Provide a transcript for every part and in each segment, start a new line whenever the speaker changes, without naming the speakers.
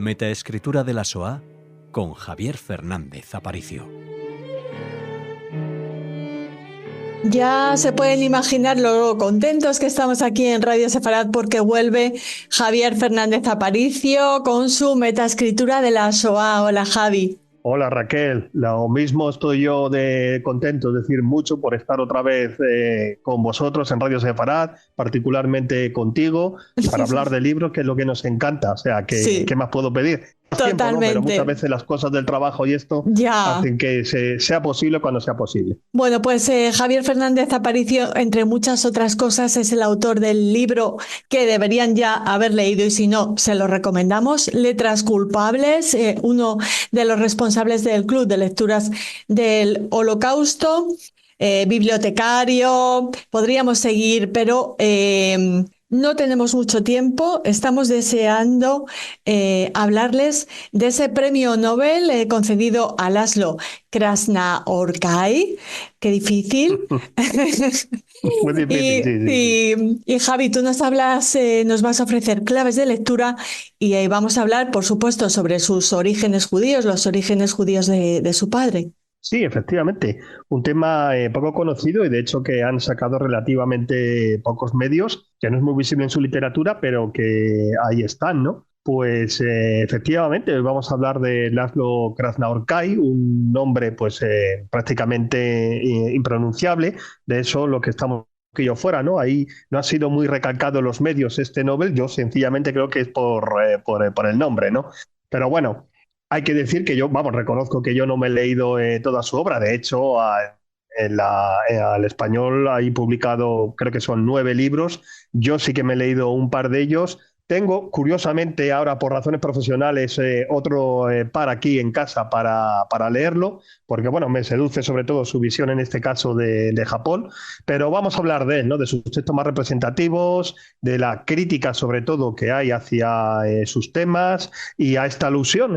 Metaescritura de la Shoah con Javier Fernández Aparicio.
Ya se pueden imaginar lo contentos que estamos aquí en Radio Sefarad porque vuelve Javier Fernández Aparicio con su Metaescritura de la Shoah. Hola, Javi.
Hola Raquel, lo mismo estoy yo de contento, es decir, mucho por estar otra vez con vosotros en Radio Sefarad, particularmente contigo, para hablar de libros, que es lo que nos encanta, o sea,
Sí.
¿qué más puedo pedir?
Totalmente.
Tiempo, ¿no? Pero muchas veces las cosas del trabajo y esto hacen que sea posible cuando sea posible.
Bueno, pues Javier Fernández Aparicio, entre muchas otras cosas, es el autor del libro que deberían ya haber leído y si no, se lo recomendamos, Letras culpables, uno de los responsables del Club de Lecturas del Holocausto, bibliotecario, podríamos seguir, pero no tenemos mucho tiempo. Estamos deseando hablarles de ese premio Nobel concedido a Laszlo Krasznaorkai. Qué difícil.
Muy difícil, sí.
Y Javi, tú nos vas a ofrecer claves de lectura y vamos a hablar, por supuesto, sobre sus orígenes judíos, los orígenes judíos de su padre.
Sí, efectivamente, un tema poco conocido y de hecho que han sacado relativamente pocos medios, que no es muy visible en su literatura, pero que ahí están, ¿no? Pues efectivamente, hoy vamos a hablar de Laszlo Krasznaorkai, un nombre pues prácticamente impronunciable, de eso lo que estamos que yo fuera, ¿no? Ahí no ha sido muy recalcado en los medios este Nobel, yo sencillamente creo que es por el nombre, ¿no? Pero bueno. Hay que decir que yo, reconozco que yo no me he leído toda su obra. De hecho, al español hay publicado, creo que son 9 libros. Yo sí que me he leído un par de ellos. Tengo, curiosamente, ahora por razones profesionales, otro par aquí en casa para leerlo, porque bueno, me seduce sobre todo su visión en este caso de Japón, pero vamos a hablar de él, ¿no? De sus textos más representativos, de la crítica sobre todo que hay hacia sus temas y a esta alusión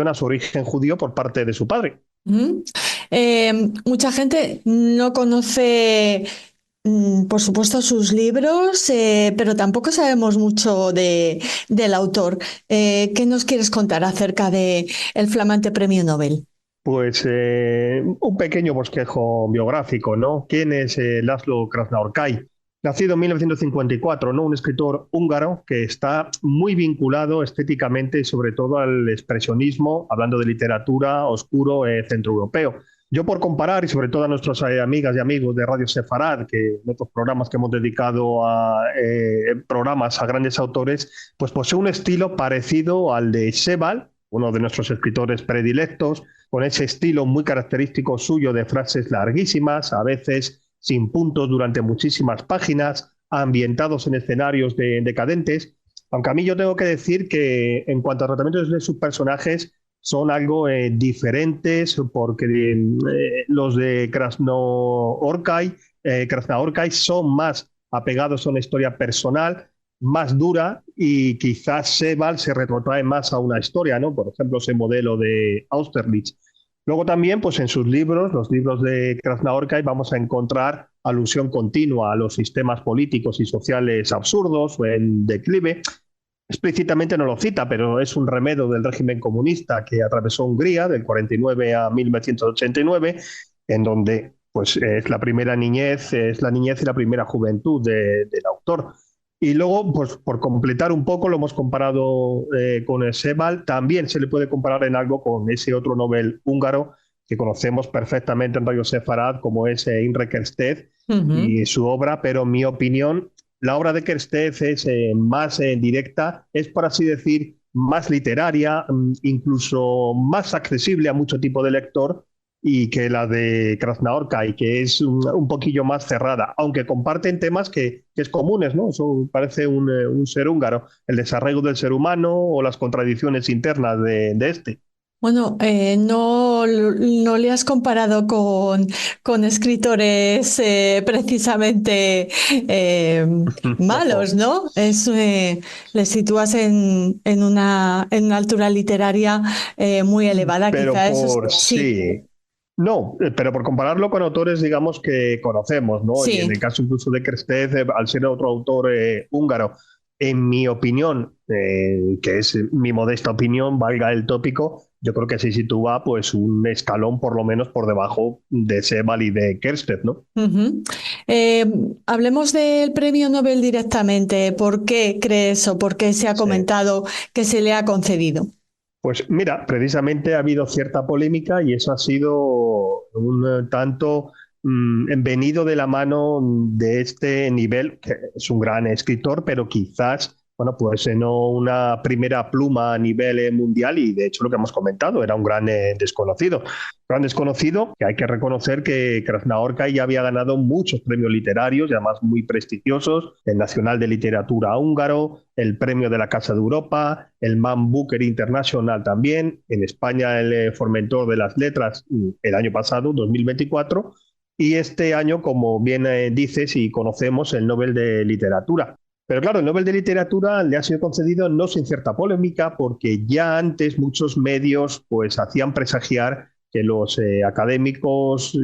a su origen judío por parte de su padre.
Mucha gente no conoce, por supuesto, sus libros, pero tampoco sabemos mucho del autor. ¿Qué nos quieres contar acerca del flamante premio Nobel?
Pues un pequeño bosquejo biográfico, ¿no? ¿Quién es Laszlo Krasznaorkai? Nacido en 1954, ¿no? Un escritor húngaro que está muy vinculado estéticamente, sobre todo al expresionismo, hablando de literatura oscuro centroeuropeo. Yo por comparar, y sobre todo a nuestras amigas y amigos de Radio Sefarad, que en otros programas que hemos dedicado a programas a grandes autores, pues posee un estilo parecido al de Sebald, uno de nuestros escritores predilectos, con ese estilo muy característico suyo de frases larguísimas, a veces sin puntos durante muchísimas páginas, ambientados en escenarios decadentes. Aunque a mí yo tengo que decir que en cuanto a tratamientos de sus personajes son algo diferentes, porque los de Krasznaorkai son más apegados a una historia personal, más dura, y quizás Sebald se retrotrae más a una historia, ¿no? Por ejemplo, ese modelo de Austerlitz. Luego también, pues en sus libros, los libros de Krasznaorkai, vamos a encontrar alusión continua a los sistemas políticos y sociales absurdos o en declive. Explícitamente no lo cita, pero es un remedio del régimen comunista que atravesó Hungría del 49 a 1989, en donde pues es la niñez y la primera juventud del autor. Y luego, pues por completar un poco, lo hemos comparado con Sebald, también se le puede comparar en algo con ese otro Nobel húngaro que conocemos perfectamente en Radio Sefarad, como es Imre Kertész y su obra, pero en mi opinión, la obra de Kertész es más directa, es por así decir, más literaria, incluso más accesible a mucho tipo de lector, y que la de Krasznaorkai, que es un poquillo más cerrada, aunque comparten temas que es comunes, ¿no? Eso parece un ser húngaro, el desarraigo del ser humano o las contradicciones internas de este.
Bueno, no le has comparado con escritores precisamente malos, ¿no? Le sitúas en una altura literaria muy elevada,
pero
quizá
sí. No, pero por compararlo con autores, digamos, que conocemos, ¿no?
Sí.
Y en el caso incluso de Kertész, al ser otro autor húngaro, en mi opinión, que es mi modesta opinión, valga el tópico, yo creo que se sitúa pues un escalón por lo menos por debajo de Sebald y de Kerstedt, ¿no?
Ujú. Eh, Hablemos del premio Nobel directamente. ¿Por qué crees o por qué se ha
Sí.
comentado que se le ha concedido?
Pues mira, precisamente ha habido cierta polémica y eso ha sido un tanto venido de la mano de este nivel, que es un gran escritor, pero quizás, bueno, pues no una primera pluma a nivel mundial y de hecho lo que hemos comentado, era un gran desconocido. Gran desconocido que hay que reconocer que Krasznaorkai ya había ganado muchos premios literarios, y además muy prestigiosos, el Nacional de Literatura húngaro, el Premio de la Casa de Europa, el Man Booker International también, en España el Formentor de las Letras el año pasado, 2024, y este año, como bien dices y conocemos, el Nobel de Literatura. Pero claro, el Nobel de Literatura le ha sido concedido no sin cierta polémica, porque ya antes muchos medios pues hacían presagiar que los académicos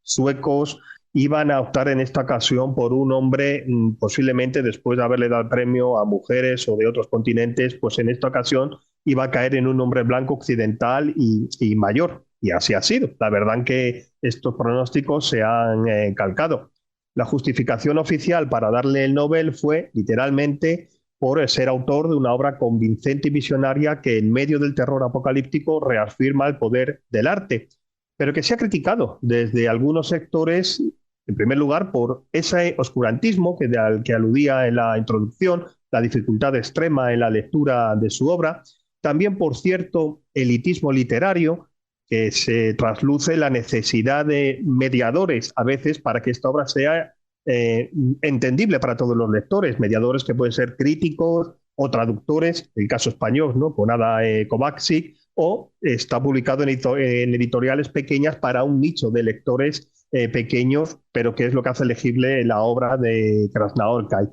suecos iban a optar en esta ocasión por un hombre, posiblemente después de haberle dado el premio a mujeres o de otros continentes, pues en esta ocasión iba a caer en un hombre blanco occidental y mayor. Y así ha sido. La verdad que estos pronósticos se han calcado. La justificación oficial para darle el Nobel fue literalmente por ser autor de una obra convincente y visionaria que en medio del terror apocalíptico reafirma el poder del arte, pero que se ha criticado desde algunos sectores, en primer lugar, por ese oscurantismo al que aludía en la introducción, la dificultad extrema en la lectura de su obra, también por cierto elitismo literario, que se trasluce la necesidad de mediadores a veces para que esta obra sea entendible para todos los lectores, mediadores que pueden ser críticos o traductores, el caso español, ¿no? Con Ada Kovačič, o está publicado en editoriales pequeñas para un nicho de lectores pequeños, pero que es lo que hace legible la obra de Krasznaorkai.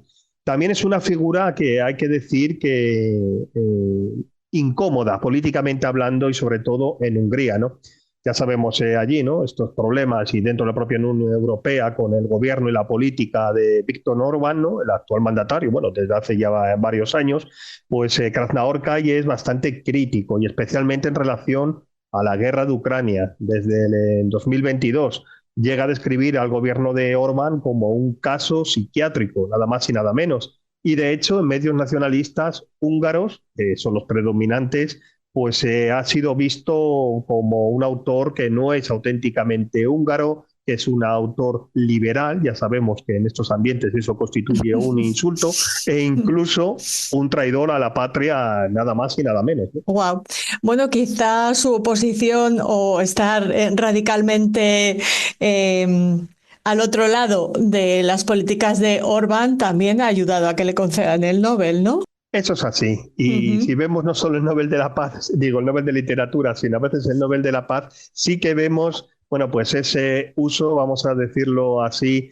También es una figura que hay que decir que incómoda políticamente hablando y sobre todo en Hungría, ¿no? Ya sabemos allí, ¿no? Estos problemas y dentro de la propia Unión Europea con el gobierno y la política de Viktor Orbán, ¿no? El actual mandatario, bueno, desde hace ya varios años, pues Krasznaorkai es bastante crítico y especialmente en relación a la guerra de Ucrania. Desde el 2022 llega a describir al gobierno de Orbán como un caso psiquiátrico, nada más y nada menos. Y de hecho, en medios nacionalistas húngaros, que son los predominantes, pues ha sido visto como un autor que no es auténticamente húngaro, que es un autor liberal, ya sabemos que en estos ambientes eso constituye un insulto, e incluso un traidor a la patria, nada más y nada menos, ¿no?
Wow. Bueno, quizá su oposición o estar radicalmente al otro lado de las políticas de Orbán también ha ayudado a que le concedan el Nobel, ¿no?
Eso es así. Y si vemos no solo el Nobel de la Paz, digo, el Nobel de Literatura, sino a veces el Nobel de la Paz, sí que vemos, bueno, pues ese uso, vamos a decirlo así,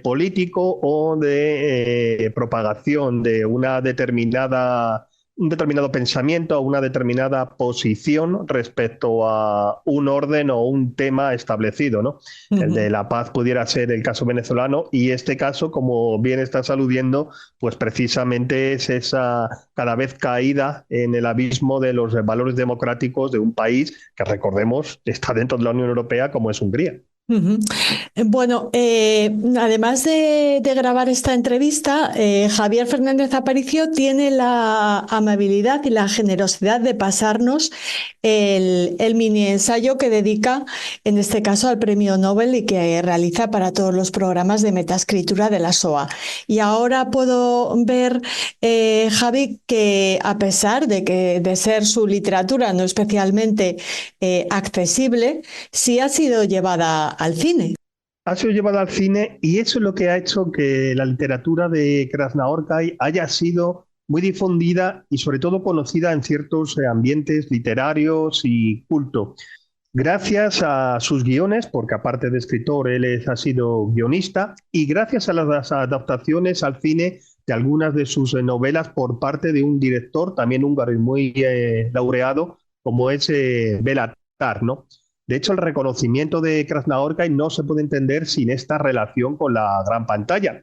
político o de propagación de un determinado pensamiento o una determinada posición respecto a un orden o un tema establecido, ¿no? El de la paz pudiera ser el caso venezolano y este caso, como bien estás aludiendo, pues precisamente es esa cada vez caída en el abismo de los valores democráticos de un país que, recordemos, está dentro de la Unión Europea como es Hungría.
Bueno, además de grabar esta entrevista, Javier Fernández Aparicio tiene la amabilidad y la generosidad de pasarnos el mini ensayo que dedica, en este caso, al premio Nobel y que realiza para todos los programas de metaescritura de la SOA. Y ahora puedo ver, Javi, que a pesar de ser su literatura no especialmente accesible, sí ha sido llevada al cine.
Ha sido llevada al cine y eso es lo que ha hecho que la literatura de Krasznaorkai haya sido muy difundida y sobre todo conocida en ciertos ambientes literarios y culto. Gracias a sus guiones, porque aparte de escritor, ha sido guionista, y gracias a las adaptaciones al cine de algunas de sus novelas por parte de un director también húngaro y muy laureado, como es Béla Tarr, ¿no? De hecho, el reconocimiento de Krasznaorkai no se puede entender sin esta relación con la gran pantalla.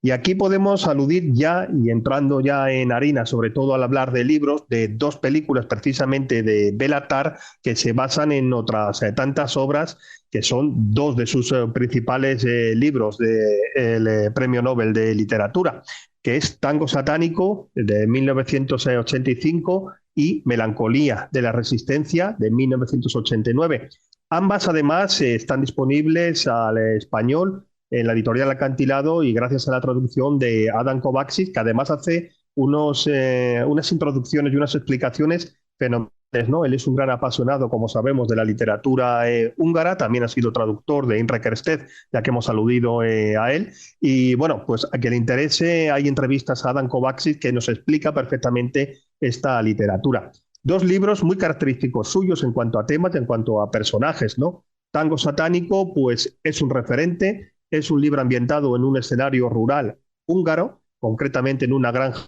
Y aquí podemos aludir ya, y entrando ya en harina, sobre todo al hablar de libros, de dos películas precisamente de Béla Tarr que se basan en otras tantas obras que son dos de sus principales libros del Premio Nobel de Literatura, que es Tango Satánico de 1985 y Melancolía de la Resistencia de 1989. Ambas además están disponibles al español en la editorial Acantilado y gracias a la traducción de Adam Kovacs, que además hace unas introducciones y unas explicaciones fenomenales, ¿no? Él es un gran apasionado, como sabemos, de la literatura húngara, también ha sido traductor de Imre Kertész, ya que hemos aludido a él. Y bueno, pues a quien le interese, hay entrevistas a Adam Kovacs que nos explica perfectamente esta literatura. Dos libros muy característicos suyos en cuanto a temas, en cuanto a personajes, ¿no? Tango Satánico, pues es un referente, es un libro ambientado en un escenario rural húngaro, concretamente en una granja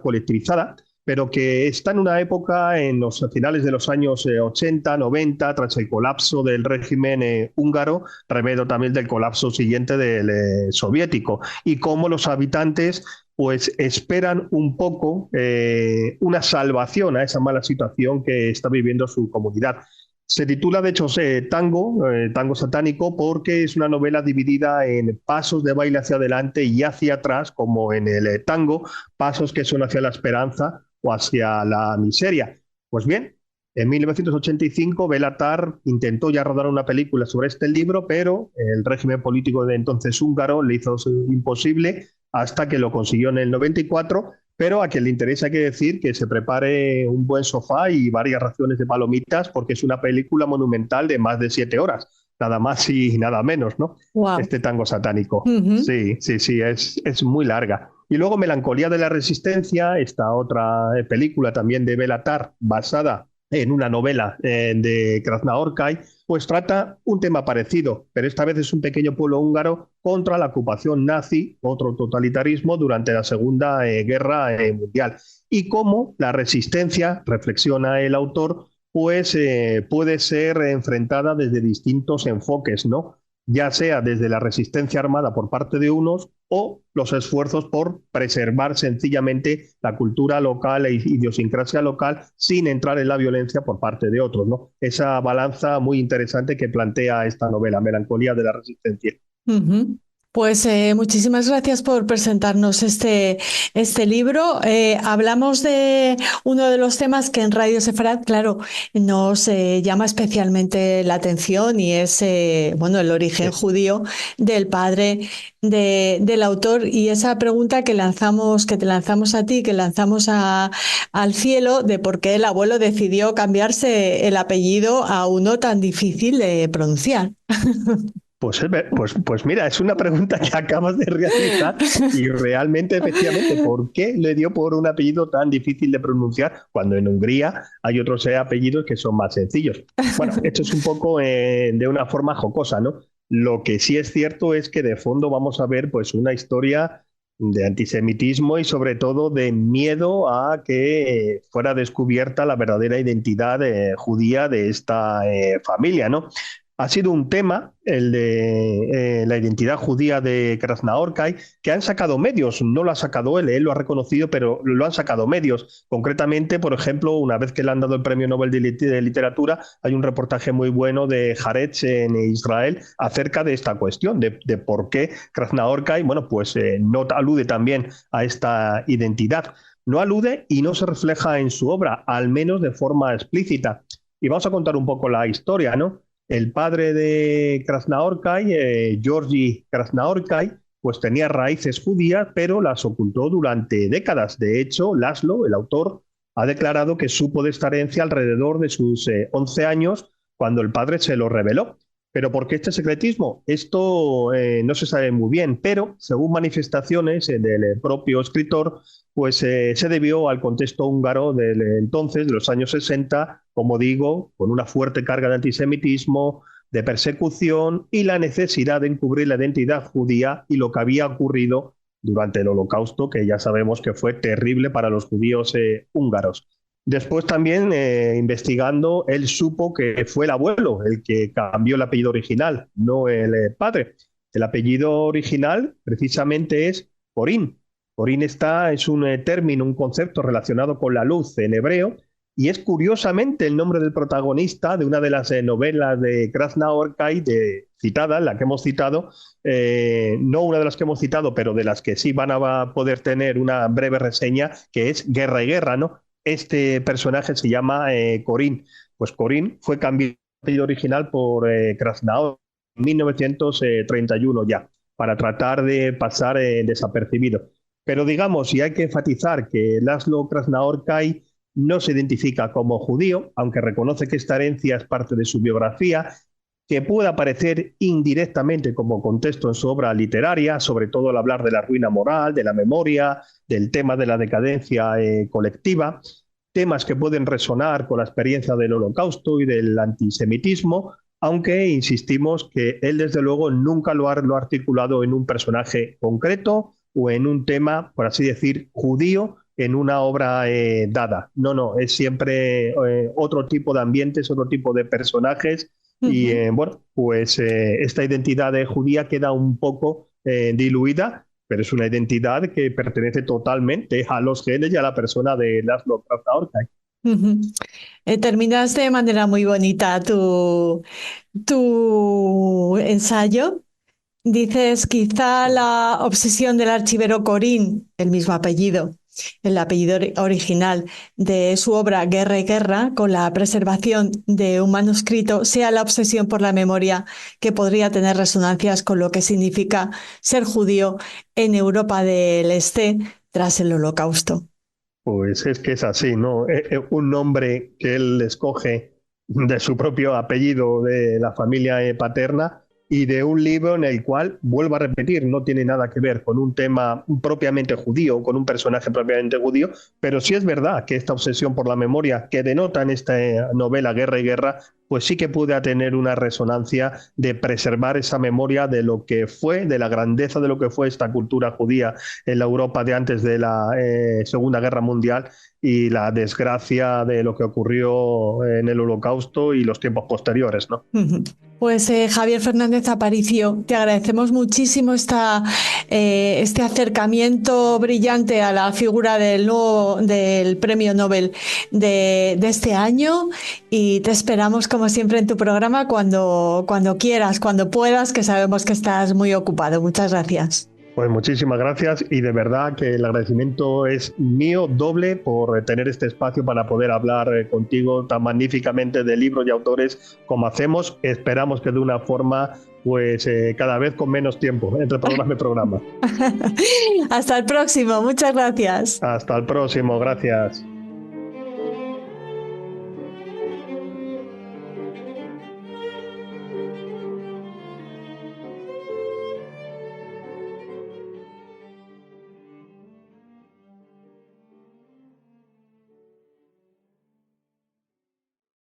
colectivizada, pero que está en una época, en los finales de los años 80, 90, tras el colapso del régimen húngaro, remedio también del colapso siguiente del soviético, y cómo los habitantes pues esperan un poco una salvación a esa mala situación que está viviendo su comunidad. Se titula, de hecho, Tango Satánico, porque es una novela dividida en pasos de baile hacia adelante y hacia atrás, como en el tango, pasos que son hacia la esperanza o hacia la miseria. Pues bien, en 1985 Béla Tarr intentó ya rodar una película sobre este libro, pero el régimen político de entonces húngaro le hizo imposible hasta que lo consiguió en el 94. Pero a quien le interesa hay que decir que se prepare un buen sofá y varias raciones de palomitas porque es una película monumental de más de 7 horas, nada más y nada menos, ¿no?
Wow.
Este Tango Satánico. Sí, es muy larga. Y luego Melancolía de la Resistencia, esta otra película también de Béla Tarr, basada en una novela de Krasznaorkai, pues trata un tema parecido, pero esta vez es un pequeño pueblo húngaro contra la ocupación nazi, otro totalitarismo durante la Segunda Guerra Mundial. Y cómo la resistencia, reflexiona el autor, pues puede ser enfrentada desde distintos enfoques, ¿no? Ya sea desde la resistencia armada por parte de unos o los esfuerzos por preservar sencillamente la cultura local e idiosincrasia local sin entrar en la violencia por parte de otros, ¿no? Esa balanza muy interesante que plantea esta novela, Melancolía de la Resistencia.
Pues muchísimas gracias por presentarnos este libro. Hablamos de uno de los temas que en Radio Sefarad, claro, nos llama especialmente la atención y es bueno, el origen judío del padre del autor, y esa pregunta que te lanzamos a ti, que lanzamos al cielo, de por qué el abuelo decidió cambiarse el apellido a uno tan difícil de pronunciar.
Pues mira, es una pregunta que acabas de realizar y realmente, efectivamente, ¿por qué le dio por un apellido tan difícil de pronunciar cuando en Hungría hay otros apellidos que son más sencillos? Bueno, esto es un poco de una forma jocosa, ¿no? Lo que sí es cierto es que de fondo vamos a ver pues una historia de antisemitismo y sobre todo de miedo a que fuera descubierta la verdadera identidad judía de esta familia, ¿no? Ha sido un tema, el de la identidad judía de Krasznaorkai, que han sacado medios. No lo ha sacado él lo ha reconocido, pero lo han sacado medios. Concretamente, por ejemplo, una vez que le han dado el Premio Nobel de Literatura, hay un reportaje muy bueno de Haaretz en Israel acerca de esta cuestión, de por qué Krasznaorkai, bueno, pues no alude también a esta identidad. No alude y no se refleja en su obra, al menos de forma explícita. Y vamos a contar un poco la historia, ¿no? El padre de Krasznaorkai, Georgi Krasznaorkai, pues tenía raíces judías, pero las ocultó durante décadas. De hecho, Laszlo, el autor, ha declarado que supo de esta herencia alrededor de sus 11 años, cuando el padre se lo reveló. ¿Pero por qué este secretismo? Esto no se sabe muy bien, pero según manifestaciones del propio escritor, pues se debió al contexto húngaro del entonces, de los años 60, como digo, con una fuerte carga de antisemitismo, de persecución y la necesidad de encubrir la identidad judía y lo que había ocurrido durante el Holocausto, que ya sabemos que fue terrible para los judíos húngaros. Después también, investigando, él supo que fue el abuelo el que cambió el apellido original, no el padre. El apellido original precisamente es Corín. Corín es un término, un concepto relacionado con la luz en hebreo, y es curiosamente el nombre del protagonista de una de las novelas de Krasna-Orkai citada, la que hemos citado, no una de las que hemos citado, pero de las que sí van a poder tener una breve reseña, que es Guerra y Guerra, ¿no? Este personaje se llama Corín. Pues Corín fue cambiado el apellido original por Krasna-Orkai en 1931 ya, para tratar de pasar desapercibido. Pero digamos, y hay que enfatizar que Laszlo Krasna-Orkai no se identifica como judío, aunque reconoce que esta herencia es parte de su biografía, que puede aparecer indirectamente como contexto en su obra literaria, sobre todo al hablar de la ruina moral, de la memoria, del tema de la decadencia colectiva, temas que pueden resonar con la experiencia del Holocausto y del antisemitismo, aunque insistimos que él desde luego nunca lo ha articulado en un personaje concreto o en un tema, por así decir, judío en una obra dada. No, es siempre otro tipo de ambientes, otro tipo de personajes y bueno, pues esta identidad judía queda un poco diluida, pero es una identidad que pertenece totalmente a los genes y a la persona de Laszlo Krasna-Orkai.
Terminas de manera muy bonita tu ensayo. Dices, quizá la obsesión del archivero Corín, el mismo apellido, el apellido original de su obra Guerra y Guerra, con la preservación de un manuscrito, sea la obsesión por la memoria que podría tener resonancias con lo que significa ser judío en Europa del Este tras el Holocausto.
Pues es que es así, ¿no? Un nombre que él escoge de su propio apellido, de la familia paterna, y de un libro en el cual, vuelvo a repetir, no tiene nada que ver con un tema propiamente judío, con un personaje propiamente judío, pero sí es verdad que esta obsesión por la memoria que denota en esta novela Guerra y Guerra, pues sí que puede tener una resonancia de preservar esa memoria de lo que fue, de la grandeza de lo que fue esta cultura judía en la Europa de antes de la Segunda Guerra Mundial y la desgracia de lo que ocurrió en el Holocausto y los tiempos posteriores, ¿no?
Pues Javier Fernández Aparicio, te agradecemos muchísimo este acercamiento brillante a la figura del Premio Nobel de este año, y te esperamos como siempre en tu programa cuando quieras, cuando puedas, que sabemos que estás muy ocupado. Muchas gracias.
Pues muchísimas gracias, y de verdad que el agradecimiento es mío doble por tener este espacio para poder hablar contigo tan magníficamente de libros y autores como hacemos. Esperamos que de una forma pues cada vez con menos tiempo entre programa y programa.
Hasta el próximo, muchas gracias.
Hasta el próximo, gracias.